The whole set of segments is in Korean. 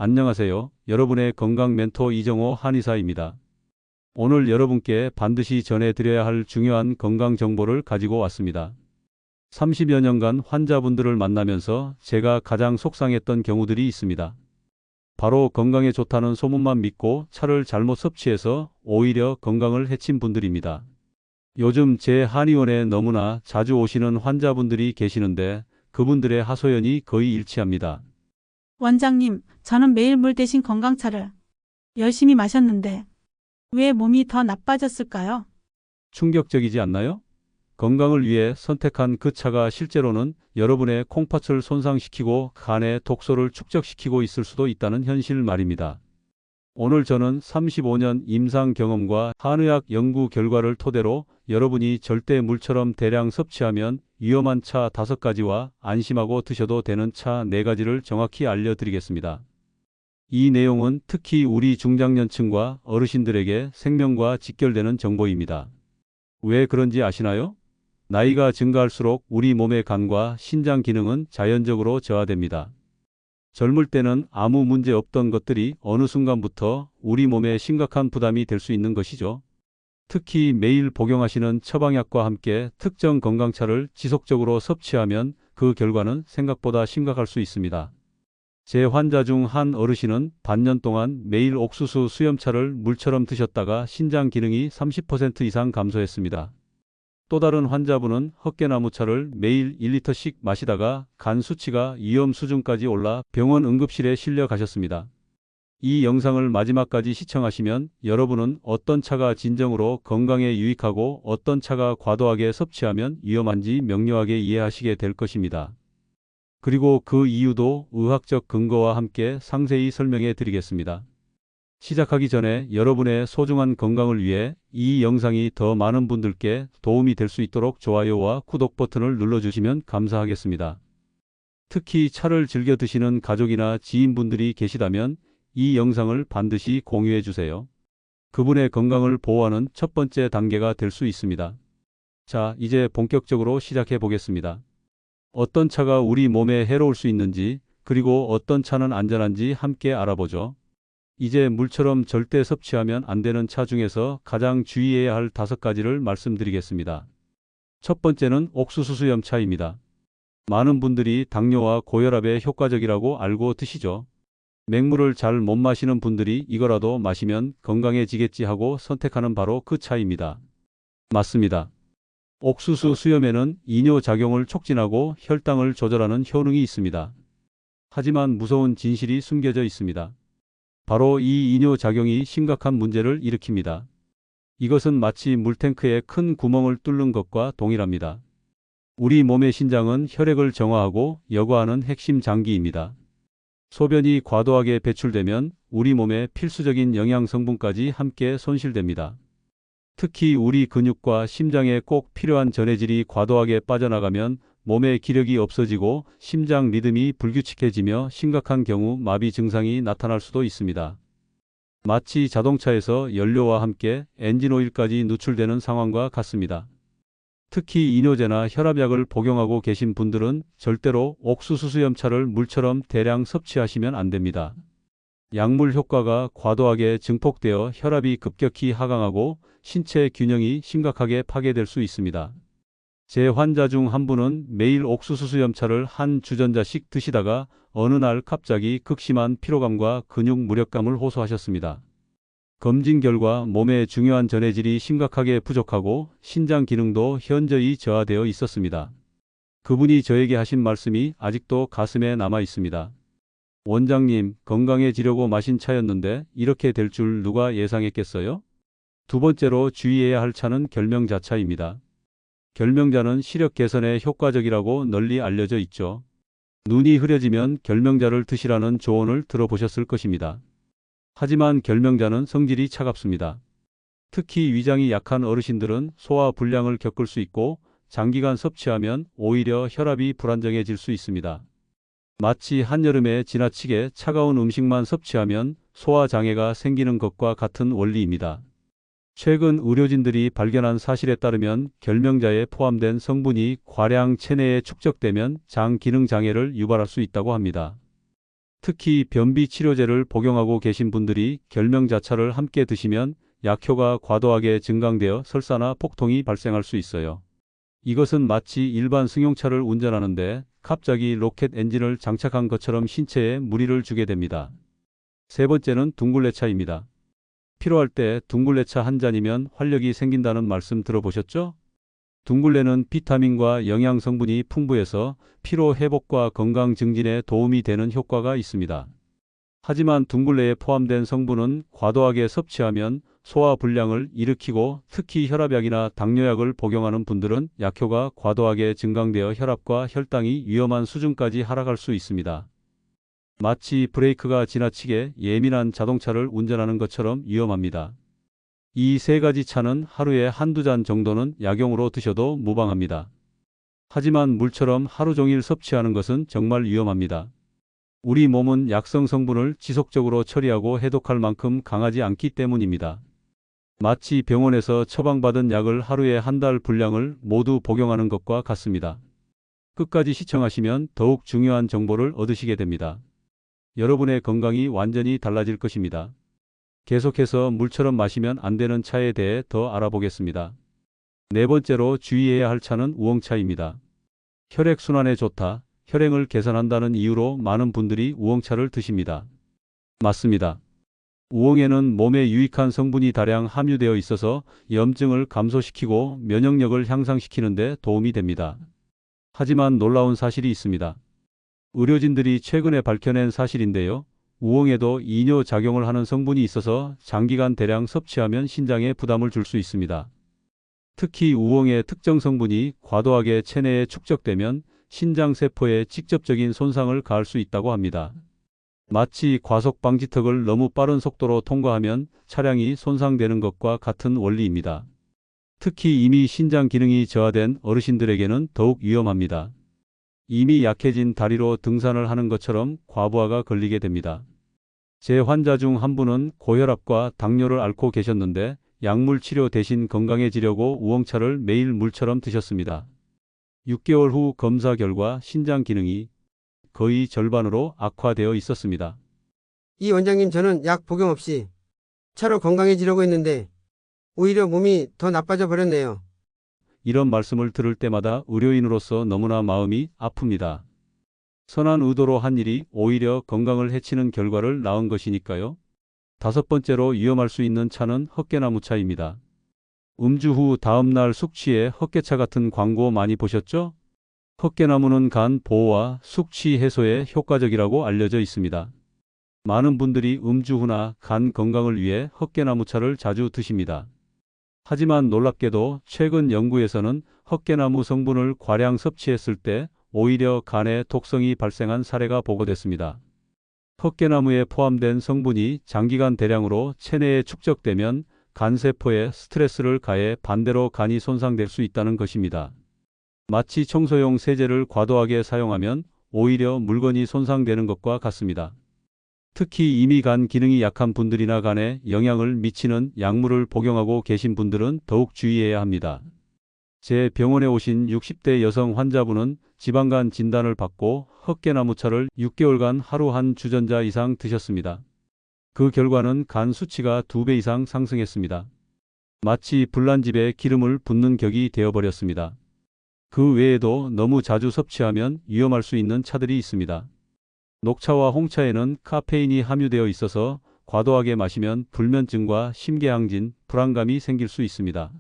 안녕하세요. 여러분의 건강 멘토 이정호 한의사입니다. 오늘 여러분께 반드시 전해드려야 할 중요한 건강 정보를 가지고 왔습니다. 30여 년간 환자분들을 만나면서 제가 가장 속상했던 경우들이 있습니다. 바로 건강에 좋다는 소문만 믿고 차를 잘못 섭취해서 오히려 건강을 해친 분들입니다. 요즘 제 한의원에 너무나 자주 오시는 환자분들이 계시는데 그분들의 하소연이 거의 일치합니다. 원장님, 저는 매일 물 대신 건강차를 열심히 마셨는데 왜 몸이 더 나빠졌을까요? 충격적이지 않나요? 건강을 위해 선택한 그 차가 실제로는 여러분의 콩팥을 손상시키고 간의 독소를 축적시키고 있을 수도 있다는 현실 말입니다. 오늘 저는 35년 임상 경험과 한의학 연구 결과를 토대로 여러분이 절대 물처럼 대량 섭취하면 위험한 차 5가지와 안심하고 드셔도 되는 차 4가지를 정확히 알려드리겠습니다. 이 내용은 특히 우리 중장년층과 어르신들에게 생명과 직결되는 정보입니다. 왜 그런지 아시나요? 나이가 증가할수록 우리 몸의 간과 신장 기능은 자연적으로 저하됩니다. 젊을 때는 아무 문제 없던 것들이 어느 순간부터 우리 몸에 심각한 부담이 될 수 있는 것이죠. 특히 매일 복용하시는 처방약과 함께 특정 건강차를 지속적으로 섭취하면 그 결과는 생각보다 심각할 수 있습니다. 제 환자 중 한 어르신은 반년 동안 매일 옥수수 수염차를 물처럼 드셨다가 신장 기능이 30% 이상 감소했습니다. 또 다른 환자분은 헛개나무차를 매일 1리터씩 마시다가 간 수치가 위험 수준까지 올라 병원 응급실에 실려 가셨습니다. 이 영상을 마지막까지 시청하시면 여러분은 어떤 차가 진정으로 건강에 유익하고 어떤 차가 과도하게 섭취하면 위험한지 명료하게 이해하시게 될 것입니다. 그리고 그 이유도 의학적 근거와 함께 상세히 설명해 드리겠습니다. 시작하기 전에 여러분의 소중한 건강을 위해 이 영상이 더 많은 분들께 도움이 될 수 있도록 좋아요와 구독 버튼을 눌러주시면 감사하겠습니다. 특히 차를 즐겨 드시는 가족이나 지인분들이 계시다면 이 영상을 반드시 공유해 주세요. 그분의 건강을 보호하는 첫 번째 단계가 될 수 있습니다. 자, 이제 본격적으로 시작해 보겠습니다. 어떤 차가 우리 몸에 해로울 수 있는지, 그리고 어떤 차는 안전한지 함께 알아보죠. 이제 물처럼 절대 섭취하면 안 되는 차 중에서 가장 주의해야 할 5가지를 말씀드리겠습니다. 첫 번째는 옥수수 수염차입니다. 많은 분들이 당뇨와 고혈압에 효과적이라고 알고 드시죠. 맹물을 잘 못 마시는 분들이 이거라도 마시면 건강해지겠지 하고 선택하는 바로 그 차입니다. 맞습니다. 옥수수 수염에는 이뇨작용을 촉진하고 혈당을 조절하는 효능이 있습니다. 하지만 무서운 진실이 숨겨져 있습니다. 바로 이 이뇨작용이 심각한 문제를 일으킵니다. 이것은 마치 물탱크에 큰 구멍을 뚫는 것과 동일합니다. 우리 몸의 신장은 혈액을 정화하고 여과하는 핵심 장기입니다. 소변이 과도하게 배출되면 우리 몸의 필수적인 영양 성분까지 함께 손실됩니다. 특히 우리 근육과 심장에 꼭 필요한 전해질이 과도하게 빠져나가면 몸의 기력이 없어지고 심장 리듬이 불규칙해지며 심각한 경우 마비 증상이 나타날 수도 있습니다. 마치 자동차에서 연료와 함께 엔진오일까지 누출되는 상황과 같습니다. 특히 이뇨제나 혈압약을 복용하고 계신 분들은 절대로 옥수수 수염차를 물처럼 대량 섭취하시면 안 됩니다. 약물 효과가 과도하게 증폭되어 혈압이 급격히 하강하고 신체 균형이 심각하게 파괴될 수 있습니다. 제 환자 중 한 분은 매일 옥수수 수염차를 한 주전자씩 드시다가 어느 날 갑자기 극심한 피로감과 근육 무력감을 호소하셨습니다. 검진 결과 몸의 중요한 전해질이 심각하게 부족하고 신장 기능도 현저히 저하되어 있었습니다. 그분이 저에게 하신 말씀이 아직도 가슴에 남아 있습니다. 원장님, 건강해지려고 마신 차였는데 이렇게 될 줄 누가 예상했겠어요? 두 번째로 주의해야 할 차는 결명자차입니다. 결명자는 시력 개선에 효과적이라고 널리 알려져 있죠. 눈이 흐려지면 결명자를 드시라는 조언을 들어보셨을 것입니다. 하지만 결명자는 성질이 차갑습니다. 특히 위장이 약한 어르신들은 소화 불량을 겪을 수 있고 장기간 섭취하면 오히려 혈압이 불안정해질 수 있습니다. 마치 한여름에 지나치게 차가운 음식만 섭취하면 소화 장애가 생기는 것과 같은 원리입니다. 최근 의료진들이 발견한 사실에 따르면 결명자에 포함된 성분이 과량 체내에 축적되면 장 기능 장애를 유발할 수 있다고 합니다. 특히 변비 치료제를 복용하고 계신 분들이 결명자차를 함께 드시면 약효가 과도하게 증강되어 설사나 폭통이 발생할 수 있어요. 이것은 마치 일반 승용차를 운전하는데 갑자기 로켓 엔진을 장착한 것처럼 신체에 무리를 주게 됩니다. 세 번째는 둥글레차입니다. 필요할 때 둥글레차 한 잔이면 활력이 생긴다는 말씀 들어보셨죠? 둥글레는 비타민과 영양 성분이 풍부해서 피로 회복과 건강 증진에 도움이 되는 효과가 있습니다. 하지만 둥글레에 포함된 성분은 과도하게 섭취하면 소화 불량을 일으키고 특히 혈압약이나 당뇨약을 복용하는 분들은 약효가 과도하게 증강되어 혈압과 혈당이 위험한 수준까지 하락할 수 있습니다. 마치 브레이크가 지나치게 예민한 자동차를 운전하는 것처럼 위험합니다. 이 세 가지 차는 하루에 한두 잔 정도는 약용으로 드셔도 무방합니다. 하지만 물처럼 하루 종일 섭취하는 것은 정말 위험합니다. 우리 몸은 약성 성분을 지속적으로 처리하고 해독할 만큼 강하지 않기 때문입니다. 마치 병원에서 처방받은 약을 하루에 한 달 분량을 모두 복용하는 것과 같습니다. 끝까지 시청하시면 더욱 중요한 정보를 얻으시게 됩니다. 여러분의 건강이 완전히 달라질 것입니다. 계속해서 물처럼 마시면 안 되는 차에 대해 더 알아보겠습니다. 네 번째로 주의해야 할 차는 우엉차입니다. 혈액순환에 좋다, 혈행을 개선한다는 이유로 많은 분들이 우엉차를 드십니다. 맞습니다. 우엉에는 몸에 유익한 성분이 다량 함유되어 있어서 염증을 감소시키고 면역력을 향상시키는 데 도움이 됩니다. 하지만 놀라운 사실이 있습니다. 의료진들이 최근에 밝혀낸 사실인데요. 우엉에도 이뇨작용을 하는 성분이 있어서 장기간 대량 섭취하면 신장에 부담을 줄 수 있습니다. 특히 우엉의 특정 성분이 과도하게 체내에 축적되면 신장세포에 직접적인 손상을 가할 수 있다고 합니다. 마치 과속 방지턱을 너무 빠른 속도로 통과하면 차량이 손상되는 것과 같은 원리입니다. 특히 이미 신장 기능이 저하된 어르신들에게는 더욱 위험합니다. 이미 약해진 다리로 등산을 하는 것처럼 과부하가 걸리게 됩니다. 제 환자 중 한 분은 고혈압과 당뇨를 앓고 계셨는데 약물 치료 대신 건강해지려고 우엉차를 매일 물처럼 드셨습니다. 6개월 후 검사 결과 신장 기능이 거의 절반으로 악화되어 있었습니다. 이 원장님, 저는 약 복용 없이 차로 건강해지려고 했는데 오히려 몸이 더 나빠져 버렸네요. 이런 말씀을 들을 때마다 의료인으로서 너무나 마음이 아픕니다. 선한 의도로 한 일이 오히려 건강을 해치는 결과를 낳은 것이니까요. 다섯 번째로 위험할 수 있는 차는 헛개나무차입니다. 음주 후 다음날 숙취에 헛개차 같은 광고 많이 보셨죠? 헛개나무는 간 보호와 숙취 해소에 효과적이라고 알려져 있습니다. 많은 분들이 음주 후나 간 건강을 위해 헛개나무차를 자주 드십니다. 하지만 놀랍게도 최근 연구에서는 헛개나무 성분을 과량 섭취했을 때 오히려 간에 독성이 발생한 사례가 보고됐습니다. 헛개나무에 포함된 성분이 장기간 대량으로 체내에 축적되면 간세포에 스트레스를 가해 반대로 간이 손상될 수 있다는 것입니다. 마치 청소용 세제를 과도하게 사용하면 오히려 물건이 손상되는 것과 같습니다. 특히 이미 간 기능이 약한 분들이나 간에 영향을 미치는 약물을 복용하고 계신 분들은 더욱 주의해야 합니다. 제 병원에 오신 60대 여성 환자분은 지방간 진단을 받고 헛개나무차를 6개월간 하루 한 주전자 이상 드셨습니다. 그 결과는 간 수치가 2배 이상 상승했습니다. 마치 불난집에 기름을 붓는 격이 되어버렸습니다. 그 외에도 너무 자주 섭취하면 위험할 수 있는 차들이 있습니다. 녹차와 홍차에는 카페인이 함유되어 있어서 과도하게 마시면 불면증과 심계항진, 불안감이 생길 수 있습니다.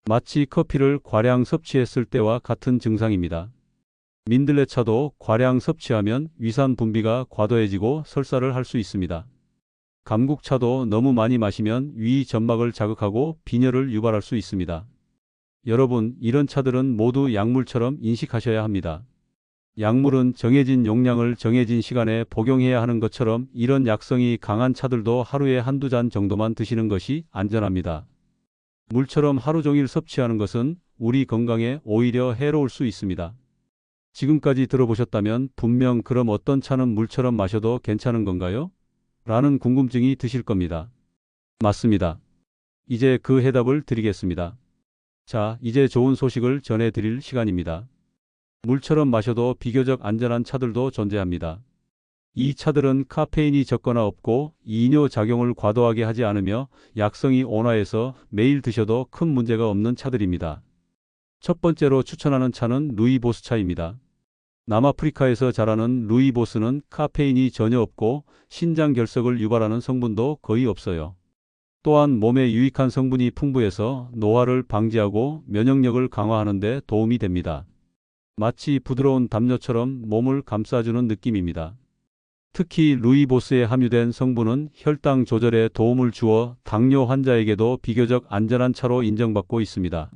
마치 커피를 과량 섭취했을 때와 같은 증상입니다. 민들레차도 과량 섭취하면 위산 분비가 과도해지고 설사를 할 수 있습니다. 감국차도 너무 많이 마시면 위 점막을 자극하고 빈혈을 유발할 수 있습니다. 여러분, 이런 차들은 모두 약물처럼 인식하셔야 합니다. 약물은 정해진 용량을 정해진 시간에 복용해야 하는 것처럼 이런 약성이 강한 차들도 하루에 한두 잔 정도만 드시는 것이 안전합니다. 물처럼 하루 종일 섭취하는 것은 우리 건강에 오히려 해로울 수 있습니다. 지금까지 들어보셨다면 분명 그럼 어떤 차는 물처럼 마셔도 괜찮은 건가요? 라는 궁금증이 드실 겁니다. 맞습니다. 이제 그 해답을 드리겠습니다. 자, 이제 좋은 소식을 전해드릴 시간입니다. 물처럼 마셔도 비교적 안전한 차들도 존재합니다. 이 차들은 카페인이 적거나 없고 이뇨 작용을 과도하게 하지 않으며 약성이 온화해서 매일 드셔도 큰 문제가 없는 차들입니다. 첫 번째로 추천하는 차는 루이보스 차입니다. 남아프리카에서 자라는 루이보스는 카페인이 전혀 없고 신장 결석을 유발하는 성분도 거의 없어요. 또한 몸에 유익한 성분이 풍부해서 노화를 방지하고 면역력을 강화하는 데 도움이 됩니다. 마치 부드러운 담요처럼 몸을 감싸주는 느낌입니다. 특히 루이보스에 함유된 성분은 혈당 조절에 도움을 주어 당뇨 환자에게도 비교적 안전한 차로 인정받고 있습니다.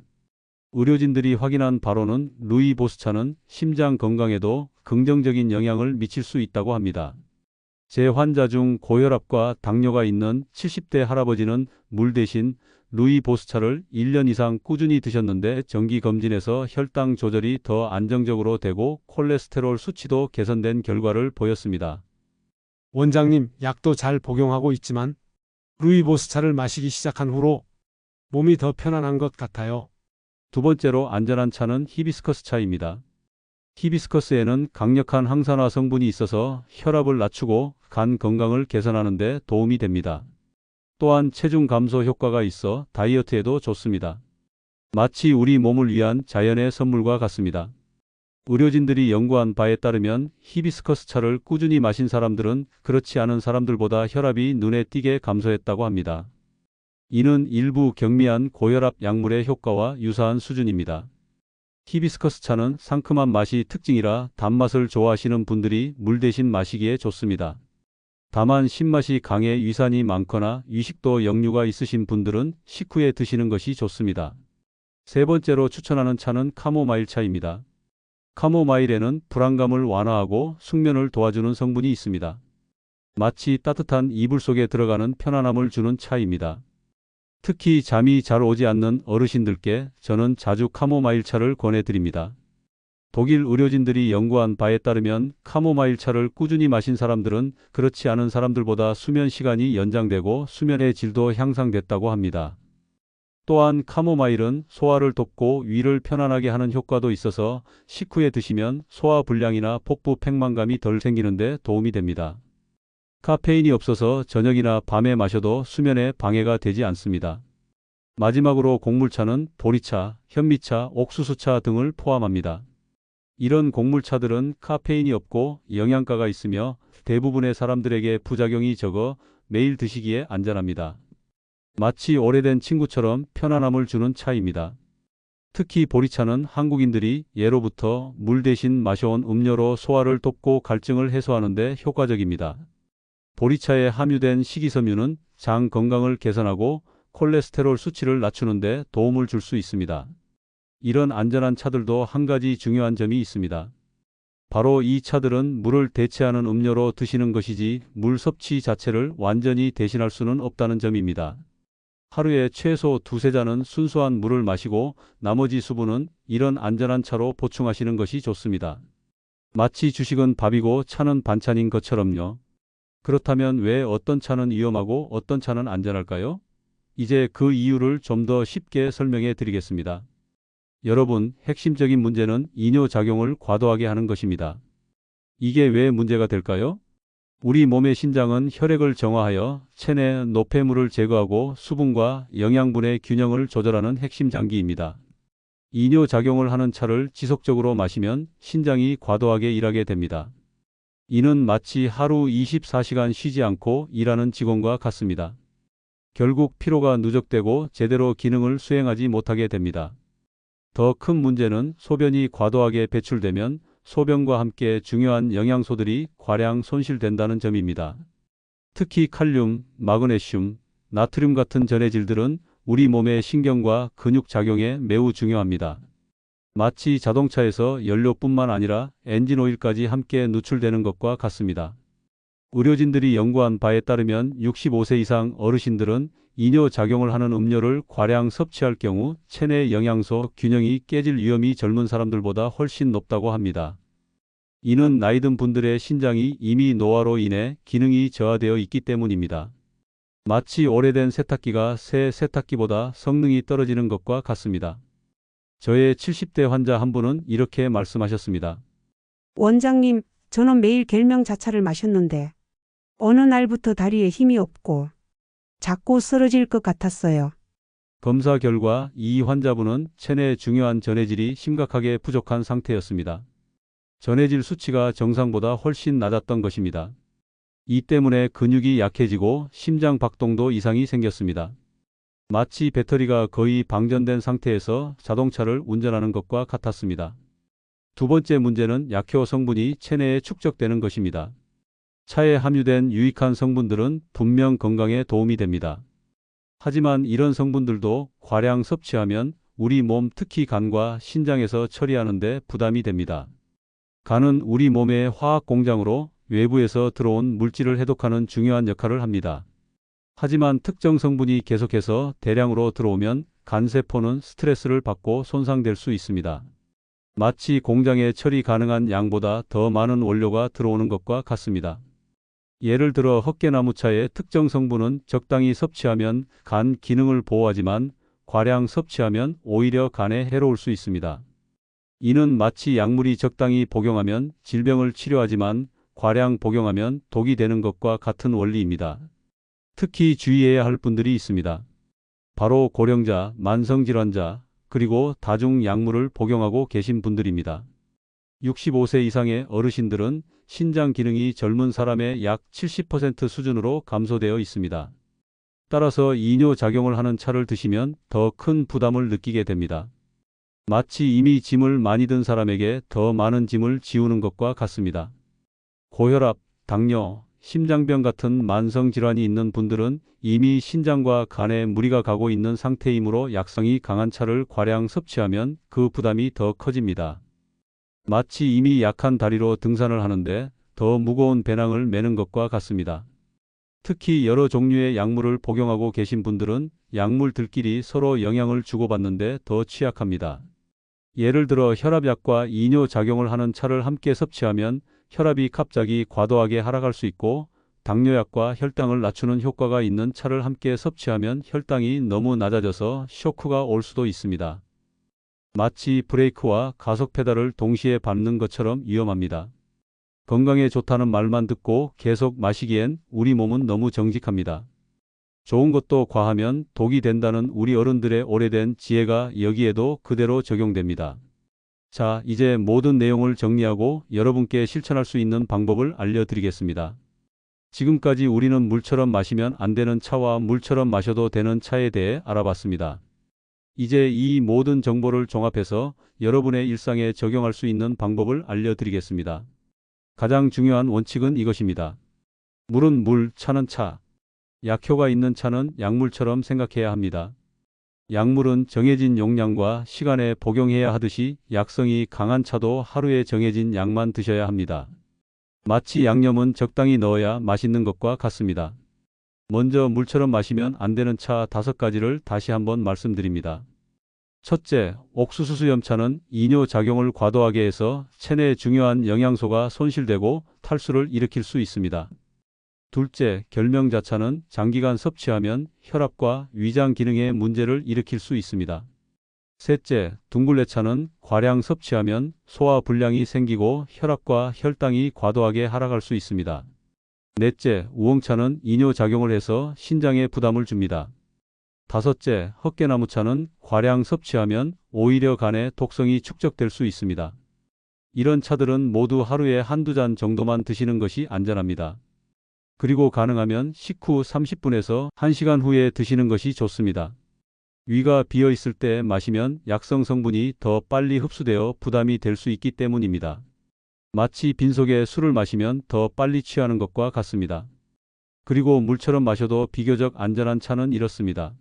의료진들이 확인한 바로는 루이보스 차는 심장 건강에도 긍정적인 영향을 미칠 수 있다고 합니다. 제 환자 중 고혈압과 당뇨가 있는 70대 할아버지는 물 대신 루이보스 차를 1년 이상 꾸준히 드셨는데 정기검진에서 혈당 조절이 더 안정적으로 되고 콜레스테롤 수치도 개선된 결과를 보였습니다. 원장님, 약도 잘 복용하고 있지만 루이보스 차를 마시기 시작한 후로 몸이 더 편안한 것 같아요. 두 번째로 안전한 차는 히비스커스 차입니다. 히비스커스에는 강력한 항산화 성분이 있어서 혈압을 낮추고 간 건강을 개선하는 데 도움이 됩니다. 또한 체중 감소 효과가 있어 다이어트에도 좋습니다. 마치 우리 몸을 위한 자연의 선물과 같습니다. 의료진들이 연구한 바에 따르면 히비스커스 차를 꾸준히 마신 사람들은 그렇지 않은 사람들보다 혈압이 눈에 띄게 감소했다고 합니다. 이는 일부 경미한 고혈압 약물의 효과와 유사한 수준입니다. 히비스커스 차는 상큼한 맛이 특징이라 단맛을 좋아하시는 분들이 물 대신 마시기에 좋습니다. 다만 신맛이 강해 위산이 많거나 위식도 역류가 있으신 분들은 식후에 드시는 것이 좋습니다. 세 번째로 추천하는 차는 카모마일 차입니다. 카모마일에는 불안감을 완화하고 숙면을 도와주는 성분이 있습니다. 마치 따뜻한 이불 속에 들어가는 편안함을 주는 차입니다. 특히 잠이 잘 오지 않는 어르신들께 저는 자주 카모마일 차를 권해드립니다. 독일 의료진들이 연구한 바에 따르면 카모마일 차를 꾸준히 마신 사람들은 그렇지 않은 사람들보다 수면 시간이 연장되고 수면의 질도 향상됐다고 합니다. 또한 카모마일은 소화를 돕고 위를 편안하게 하는 효과도 있어서 식후에 드시면 소화 불량이나 복부 팽만감이 덜 생기는 데 도움이 됩니다. 카페인이 없어서 저녁이나 밤에 마셔도 수면에 방해가 되지 않습니다. 마지막으로 곡물차는 보리차, 현미차, 옥수수차 등을 포함합니다. 이런 곡물차들은 카페인이 없고 영양가가 있으며 대부분의 사람들에게 부작용이 적어 매일 드시기에 안전합니다. 마치 오래된 친구처럼 편안함을 주는 차입니다. 특히 보리차는 한국인들이 예로부터 물 대신 마셔온 음료로 소화를 돕고 갈증을 해소하는 데 효과적입니다. 보리차에 함유된 식이섬유는 장 건강을 개선하고 콜레스테롤 수치를 낮추는 데 도움을 줄 수 있습니다. 이런 안전한 차들도 한 가지 중요한 점이 있습니다. 바로 이 차들은 물을 대체하는 음료로 드시는 것이지 물 섭취 자체를 완전히 대신할 수는 없다는 점입니다. 하루에 최소 2~3잔은 순수한 물을 마시고 나머지 수분은 이런 안전한 차로 보충하시는 것이 좋습니다. 마치 주식은 밥이고 차는 반찬인 것처럼요. 그렇다면 왜 어떤 차는 위험하고 어떤 차는 안전할까요? 이제 그 이유를 좀 더 쉽게 설명해 드리겠습니다. 여러분, 핵심적인 문제는 이뇨작용을 과도하게 하는 것입니다. 이게 왜 문제가 될까요? 우리 몸의 신장은 혈액을 정화하여 체내 노폐물을 제거하고 수분과 영양분의 균형을 조절하는 핵심 장기입니다. 이뇨작용을 하는 차를 지속적으로 마시면 신장이 과도하게 일하게 됩니다. 이는 마치 하루 24시간 쉬지 않고 일하는 직원과 같습니다. 결국 피로가 누적되고 제대로 기능을 수행하지 못하게 됩니다. 더 큰 문제는 소변이 과도하게 배출되면 소변과 함께 중요한 영양소들이 과량 손실된다는 점입니다. 특히 칼륨, 마그네슘, 나트륨 같은 전해질들은 우리 몸의 신경과 근육 작용에 매우 중요합니다. 마치 자동차에서 연료뿐만 아니라 엔진오일까지 함께 누출되는 것과 같습니다. 의료진들이 연구한 바에 따르면 65세 이상 어르신들은 이뇨작용을 하는 음료를 과량 섭취할 경우 체내 영양소 균형이 깨질 위험이 젊은 사람들보다 훨씬 높다고 합니다. 이는 나이든 분들의 신장이 이미 노화로 인해 기능이 저하되어 있기 때문입니다. 마치 오래된 세탁기가 새 세탁기보다 성능이 떨어지는 것과 같습니다. 저의 70대 환자 한 분은 이렇게 말씀하셨습니다. 원장님, 저는 매일 결명자차를 마셨는데 어느 날부터 다리에 힘이 없고 자꾸 쓰러질 것 같았어요. 검사 결과 이 환자분은 체내 중요한 전해질이 심각하게 부족한 상태였습니다. 전해질 수치가 정상보다 훨씬 낮았던 것입니다. 이 때문에 근육이 약해지고 심장 박동도 이상이 생겼습니다. 마치 배터리가 거의 방전된 상태에서 자동차를 운전하는 것과 같았습니다. 두 번째 문제는 약효 성분이 체내에 축적되는 것입니다. 차에 함유된 유익한 성분들은 분명 건강에 도움이 됩니다. 하지만 이런 성분들도 과량 섭취하면 우리 몸 특히 간과 신장에서 처리하는 데 부담이 됩니다. 간은 우리 몸의 화학 공장으로 외부에서 들어온 물질을 해독하는 중요한 역할을 합니다. 하지만 특정 성분이 계속해서 대량으로 들어오면 간세포는 스트레스를 받고 손상될 수 있습니다. 마치 공장에 처리 가능한 양보다 더 많은 원료가 들어오는 것과 같습니다. 예를 들어 헛개나무차의 특정 성분은 적당히 섭취하면 간 기능을 보호하지만 과량 섭취하면 오히려 간에 해로울 수 있습니다. 이는 마치 약물이 적당히 복용하면 질병을 치료하지만 과량 복용하면 독이 되는 것과 같은 원리입니다. 특히 주의해야 할 분들이 있습니다. 바로 고령자, 만성질환자, 그리고 다중 약물을 복용하고 계신 분들입니다. 65세 이상의 어르신들은 신장 기능이 젊은 사람의 약 70% 수준으로 감소되어 있습니다. 따라서 이뇨 작용을 하는 차를 드시면 더 큰 부담을 느끼게 됩니다. 마치 이미 짐을 많이 든 사람에게 더 많은 짐을 지우는 것과 같습니다. 고혈압, 당뇨, 심장병 같은 만성질환이 있는 분들은 이미 신장과 간에 무리가 가고 있는 상태이므로 약성이 강한 차를 과량 섭취하면 그 부담이 더 커집니다. 마치 이미 약한 다리로 등산을 하는데 더 무거운 배낭을 메는 것과 같습니다. 특히 여러 종류의 약물을 복용하고 계신 분들은 약물들끼리 서로 영향을 주고받는데 더 취약합니다. 예를 들어 혈압약과 이뇨 작용을 하는 차를 함께 섭취하면 혈압이 갑자기 과도하게 하락할 수 있고 당뇨약과 혈당을 낮추는 효과가 있는 차를 함께 섭취하면 혈당이 너무 낮아져서 쇼크가 올 수도 있습니다. 마치 브레이크와 가속 페달을 동시에 밟는 것처럼 위험합니다. 건강에 좋다는 말만 듣고 계속 마시기엔 우리 몸은 너무 정직합니다. 좋은 것도 과하면 독이 된다는 우리 어른들의 오래된 지혜가 여기에도 그대로 적용됩니다. 자, 이제 모든 내용을 정리하고 여러분께 실천할 수 있는 방법을 알려드리겠습니다. 지금까지 우리는 물처럼 마시면 안 되는 차와 물처럼 마셔도 되는 차에 대해 알아봤습니다. 이제 이 모든 정보를 종합해서 여러분의 일상에 적용할 수 있는 방법을 알려드리겠습니다. 가장 중요한 원칙은 이것입니다. 물은 물, 차는 차. 약효가 있는 차는 약물처럼 생각해야 합니다. 약물은 정해진 용량과 시간에 복용해야 하듯이 약성이 강한 차도 하루에 정해진 양만 드셔야 합니다. 마치 양념은 적당히 넣어야 맛있는 것과 같습니다. 먼저 물처럼 마시면 안 되는 차 5가지를 다시 한번 말씀드립니다. 첫째, 옥수수 수염차는 이뇨 작용을 과도하게 해서 체내 중요한 영양소가 손실되고 탈수를 일으킬 수 있습니다. 둘째, 결명자차는 장기간 섭취하면 혈압과 위장 기능에 문제를 일으킬 수 있습니다. 셋째, 둥글레차는 과량 섭취하면 소화 불량이 생기고 혈압과 혈당이 과도하게 하락할 수 있습니다. 넷째, 우엉차는 이뇨 작용을 해서 신장에 부담을 줍니다. 다섯째, 헛개나무차는 과량 섭취하면 오히려 간에 독성이 축적될 수 있습니다. 이런 차들은 모두 하루에 한두 잔 정도만 드시는 것이 안전합니다. 그리고 가능하면 식후 30분에서 1시간 후에 드시는 것이 좋습니다. 위가 비어 있을 때 마시면 약성 성분이 더 빨리 흡수되어 부담이 될 수 있기 때문입니다. 마치 빈속에 술을 마시면 더 빨리 취하는 것과 같습니다. 그리고 물처럼 마셔도 비교적 안전한 차는 이렇습니다.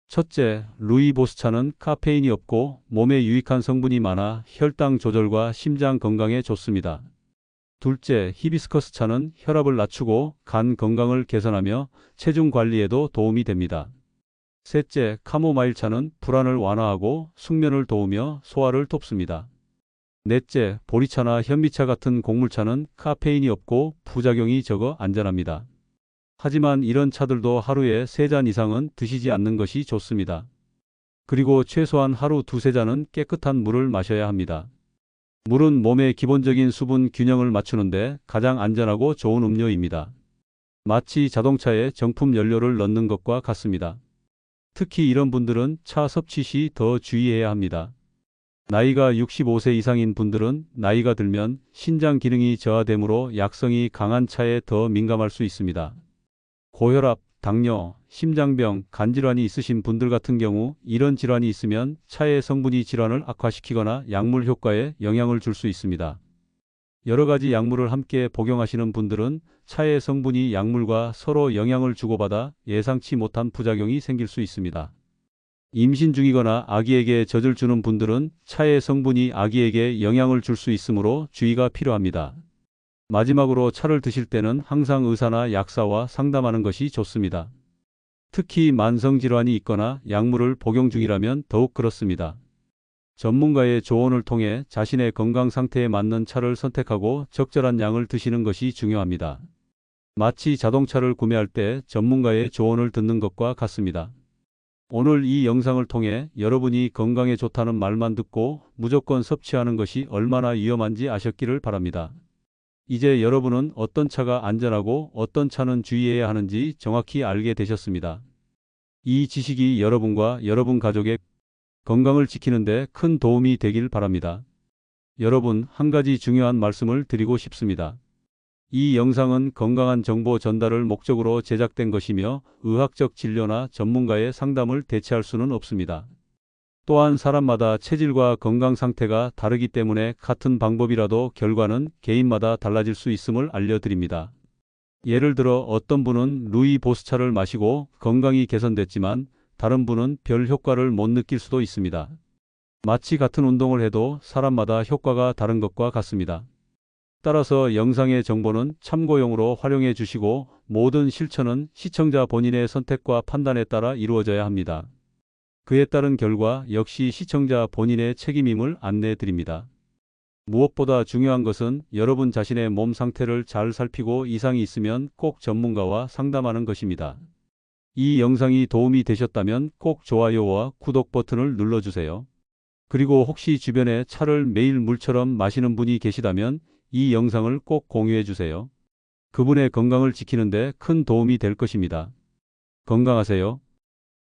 첫째, 루이보스 차는 카페인이 없고 몸에 유익한 성분이 많아 혈당 조절과 심장 건강에 좋습니다. 둘째, 히비스커스 차는 혈압을 낮추고 간 건강을 개선하며 체중 관리에도 도움이 됩니다. 셋째, 카모마일 차는 불안을 완화하고 숙면을 도우며 소화를 돕습니다. 넷째, 보리차나 현미차 같은 곡물차는 카페인이 없고 부작용이 적어 안전합니다. 하지만 이런 차들도 하루에 3잔 이상은 드시지 않는 것이 좋습니다. 그리고 최소한 하루 2-3잔은 깨끗한 물을 마셔야 합니다. 물은 몸의 기본적인 수분 균형을 맞추는데 가장 안전하고 좋은 음료입니다. 마치 자동차에 정품 연료를 넣는 것과 같습니다. 특히 이런 분들은 차 섭취 시 더 주의해야 합니다. 나이가 65세 이상인 분들은 나이가 들면 신장 기능이 저하되므로 약성이 강한 차에 더 민감할 수 있습니다. 고혈압, 당뇨, 심장병, 간질환이 있으신 분들 같은 경우 이런 질환이 있으면 차의 성분이 질환을 악화시키거나 약물 효과에 영향을 줄 수 있습니다. 여러 가지 약물을 함께 복용하시는 분들은 차의 성분이 약물과 서로 영향을 주고받아 예상치 못한 부작용이 생길 수 있습니다. 임신 중이거나 아기에게 젖을 주는 분들은 차의 성분이 아기에게 영향을 줄 수 있으므로 주의가 필요합니다. 마지막으로 차를 드실 때는 항상 의사나 약사와 상담하는 것이 좋습니다. 특히 만성질환이 있거나 약물을 복용 중이라면 더욱 그렇습니다. 전문가의 조언을 통해 자신의 건강 상태에 맞는 차를 선택하고 적절한 양을 드시는 것이 중요합니다. 마치 자동차를 구매할 때 전문가의 조언을 듣는 것과 같습니다. 오늘 이 영상을 통해 여러분이 건강에 좋다는 말만 듣고 무조건 섭취하는 것이 얼마나 위험한지 아셨기를 바랍니다. 이제 여러분은 어떤 차가 안전하고 어떤 차는 주의해야 하는지 정확히 알게 되셨습니다. 이 지식이 여러분과 여러분 가족의 건강을 지키는 데 큰 도움이 되길 바랍니다. 여러분, 한 가지 중요한 말씀을 드리고 싶습니다. 이 영상은 건강한 정보 전달을 목적으로 제작된 것이며 의학적 진료나 전문가의 상담을 대체할 수는 없습니다. 또한 사람마다 체질과 건강 상태가 다르기 때문에 같은 방법이라도 결과는 개인마다 달라질 수 있음을 알려드립니다. 예를 들어 어떤 분은 루이보스차를 마시고 건강이 개선됐지만 다른 분은 별 효과를 못 느낄 수도 있습니다. 마치 같은 운동을 해도 사람마다 효과가 다른 것과 같습니다. 따라서 영상의 정보는 참고용으로 활용해 주시고 모든 실천은 시청자 본인의 선택과 판단에 따라 이루어져야 합니다. 그에 따른 결과 역시 시청자 본인의 책임임을 안내해 드립니다. 무엇보다 중요한 것은 여러분 자신의 몸 상태를 잘 살피고 이상이 있으면 꼭 전문가와 상담하는 것입니다. 이 영상이 도움이 되셨다면 꼭 좋아요와 구독 버튼을 눌러주세요. 그리고 혹시 주변에 차를 매일 물처럼 마시는 분이 계시다면 이 영상을 꼭 공유해 주세요. 그분의 건강을 지키는 데 큰 도움이 될 것입니다. 건강하세요.